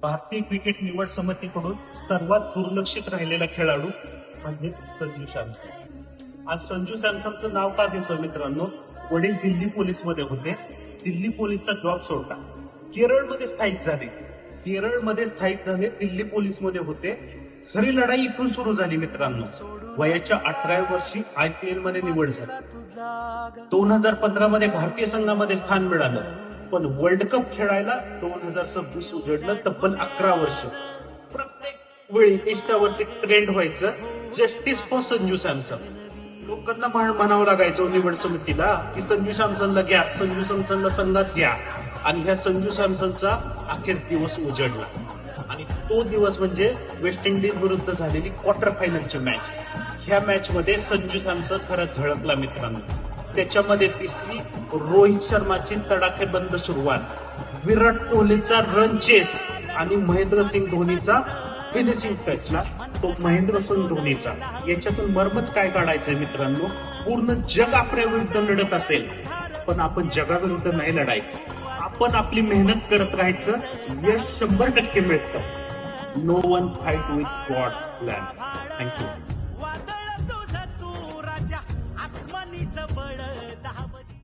भारतीय क्रिकेट निवड समितीकडून सर्वात दुर्लक्षित राहिलेला खेळाडू म्हणजे संजू सॅमसन. आज संजू सॅमसनचं नाव का घेतो मित्रांनो? वडील दिल्ली पोलीसमध्ये होते. दिल्ली पोलीसचा जॉब सोडला, केरळमध्ये स्थायिक झाले. दिल्ली पोलीसमध्ये होते. खरी लढाई इथून सुरू झाली मित्रांनो. वयाच्या 18व्या वर्षी IPL मध्ये निवड झाली. 2015 मध्ये भारतीय संघामध्ये स्थान मिळालं, पण वर्ल्ड कप खेळायला 2026 उजडलं. तब्बल 11 वर्ष प्रत्येक वेळी इंस्टावरती ट्रेंड व्हायचं, जस्टिस फॉर संजू सॅमसन. लोकांना म्हणावं लागायचं निवड समितीला की संजू सॅमसनला घ्या, संजू सॅमसनला संघात घ्या. आणि ह्या संजू सॅमसनचा अखेर दिवस उजडला. आणि तो दिवस म्हणजे वेस्ट इंडिज विरुद्ध झालेली क्वार्टर फायनलची मॅच. ह्या मॅच मध्ये संजू सॅमसन खरंच झळकला मित्रांनो. त्याच्यामध्ये दिसली रोहित शर्माची तडाखेबंद सुरुवात, विराट कोहलीचा रन चेस आणि महेंद्रसिंग धोनीचा फिनिशिंग टचला. तो महेंद्रसिंग धोनीचा याच्यातून मर्मच काय काढायचंय मित्रांनो? पूर्ण जग आपल्या विरुद्ध लढत असेल, पण आपण जगाविरुद्ध नाही लढायचं. आपण आपली मेहनत करत राहायचं, यश 100% मिळतं. No one fight with God plan. Thank you.